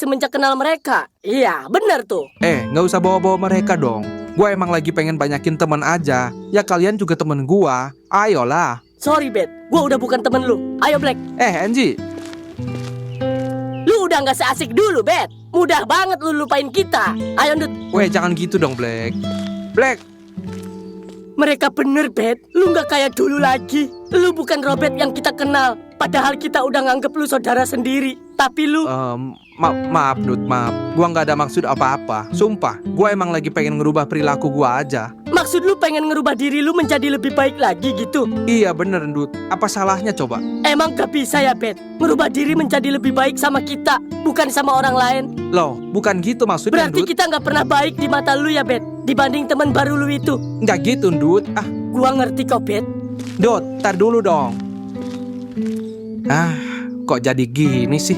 semenjak kenal mereka. Iya, benar tuh. Nggak usah bawa-bawa mereka dong. Gue emang lagi pengen banyakin teman aja. Ya kalian juga temen gua. Ayolah. Sorry, Bet. Gue udah bukan temen lu. Ayo, Black. Angie. Lu udah nggak seasik dulu, Bet. Mudah banget lu lupain kita. Ayo, Ndut. Jangan gitu dong, Black. Black. Mereka bener, Bet. Lu nggak kayak dulu lagi. Lu bukan Robert yang kita kenal. Padahal kita udah nganggep lu saudara sendiri. Tapi lu... Maaf, Dut, maaf. Gua nggak ada maksud apa-apa. Sumpah, gua emang lagi pengen ngerubah perilaku gua aja. Maksud lu pengen ngerubah diri lu menjadi lebih baik lagi gitu? Iya bener, Dut. Apa salahnya coba? Emang gak bisa ya, Bet? Ngerubah diri menjadi lebih baik sama kita, bukan sama orang lain. Loh, bukan gitu maksudnya, Berarti Dut. kita gak pernah baik di mata lu ya, Bet? Dibanding teman baru lu itu. Nggak gitu, Dut. Gua ngerti kok, Bet. Dut, tar dulu dong. Kok jadi gini sih?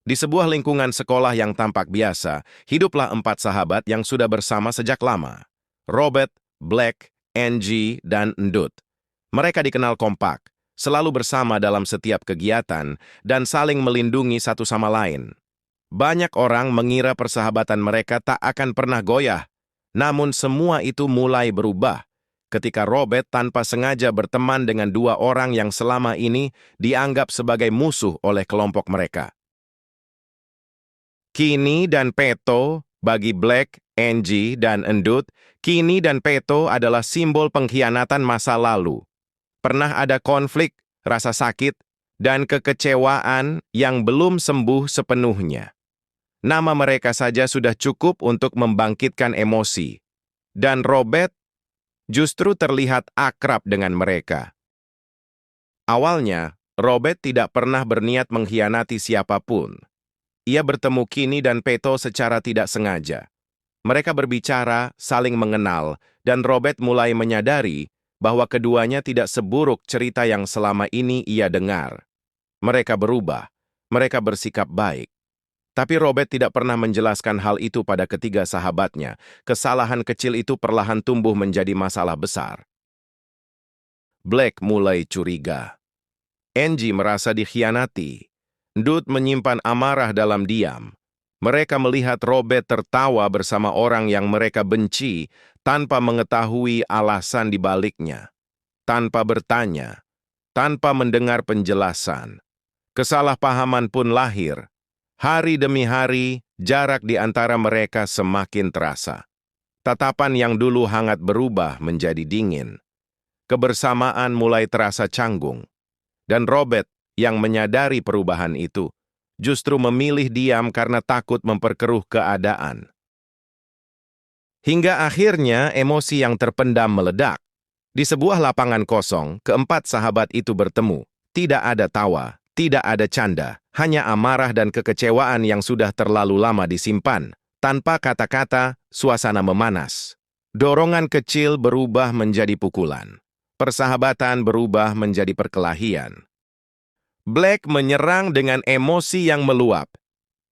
Di sebuah lingkungan sekolah yang tampak biasa, hiduplah 4 sahabat yang sudah bersama sejak lama. Robert, Black, Angie, dan Ndut. Mereka dikenal kompak, selalu bersama dalam setiap kegiatan, dan saling melindungi satu sama lain. Banyak orang mengira persahabatan mereka tak akan pernah goyah, namun semua itu mulai berubah ketika Robert tanpa sengaja berteman dengan 2 orang yang selama ini dianggap sebagai musuh oleh kelompok mereka. Kini dan Peto, bagi Black, Angie, dan Ndut, Kini dan Peto adalah simbol pengkhianatan masa lalu. Pernah ada konflik, rasa sakit, dan kekecewaan yang belum sembuh sepenuhnya. Nama mereka saja sudah cukup untuk membangkitkan emosi. Dan Robert justru terlihat akrab dengan mereka. Awalnya, Robert tidak pernah berniat mengkhianati siapapun. Ia bertemu Kini dan Peto secara tidak sengaja. Mereka berbicara, saling mengenal, dan Robert mulai menyadari bahwa keduanya tidak seburuk cerita yang selama ini ia dengar. Mereka berubah, mereka bersikap baik. Tapi Robert tidak pernah menjelaskan hal itu pada ketiga sahabatnya. Kesalahan kecil itu perlahan tumbuh menjadi masalah besar. Black mulai curiga. Angie merasa dikhianati. Ndut menyimpan amarah dalam diam. Mereka melihat Robert tertawa bersama orang yang mereka benci tanpa mengetahui alasan di baliknya. Tanpa bertanya, tanpa mendengar penjelasan. Kesalahpahaman pun lahir. Hari demi hari, jarak di antara mereka semakin terasa. Tatapan yang dulu hangat berubah menjadi dingin. Kebersamaan mulai terasa canggung. Dan Robert yang menyadari perubahan itu, justru memilih diam karena takut memperkeruh keadaan. Hingga akhirnya emosi yang terpendam meledak. Di sebuah lapangan kosong, keempat sahabat itu bertemu. Tidak ada tawa, tidak ada canda, hanya amarah dan kekecewaan yang sudah terlalu lama disimpan. Tanpa kata-kata, suasana memanas. Dorongan kecil berubah menjadi pukulan. Persahabatan berubah menjadi perkelahian. Black menyerang dengan emosi yang meluap.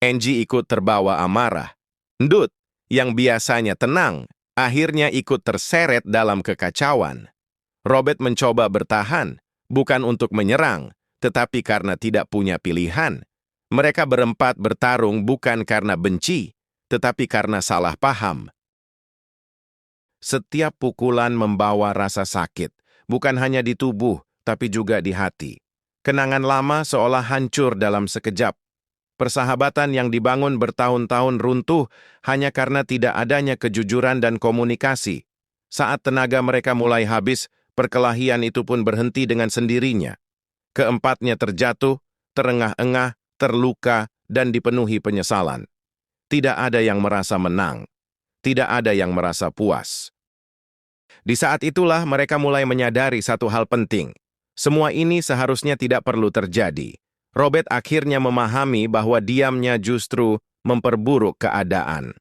Angie ikut terbawa amarah. Ndut, yang biasanya tenang, akhirnya ikut terseret dalam kekacauan. Robert mencoba bertahan, bukan untuk menyerang, tetapi karena tidak punya pilihan. Mereka berempat bertarung bukan karena benci, tetapi karena salah paham. Setiap pukulan membawa rasa sakit, bukan hanya di tubuh, tapi juga di hati. Kenangan lama seolah hancur dalam sekejap. Persahabatan yang dibangun bertahun-tahun runtuh hanya karena tidak adanya kejujuran dan komunikasi. Saat tenaga mereka mulai habis, perkelahian itu pun berhenti dengan sendirinya. Keempatnya terjatuh, terengah-engah, terluka, dan dipenuhi penyesalan. Tidak ada yang merasa menang. Tidak ada yang merasa puas. Di saat itulah mereka mulai menyadari satu hal penting. Semua ini seharusnya tidak perlu terjadi. Robert akhirnya memahami bahwa diamnya justru memperburuk keadaan.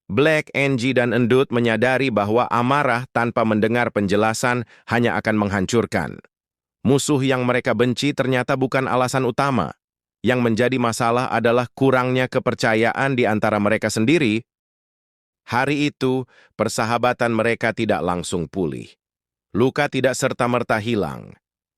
Black, Angie, dan Ndut menyadari bahwa amarah tanpa mendengar penjelasan hanya akan menghancurkan. Musuh yang mereka benci ternyata bukan alasan utama. Yang menjadi masalah adalah kurangnya kepercayaan di antara mereka sendiri. Hari itu, persahabatan mereka tidak langsung pulih. Luka tidak serta-merta hilang.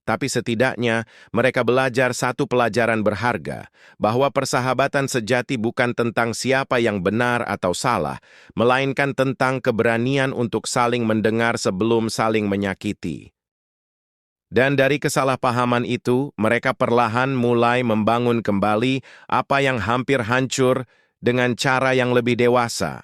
tapi setidaknya mereka belajar satu pelajaran berharga, bahwa persahabatan sejati bukan tentang siapa yang benar atau salah, melainkan tentang keberanian untuk saling mendengar sebelum saling menyakiti. Dan dari kesalahpahaman itu, mereka perlahan mulai membangun kembali apa yang hampir hancur dengan cara yang lebih dewasa.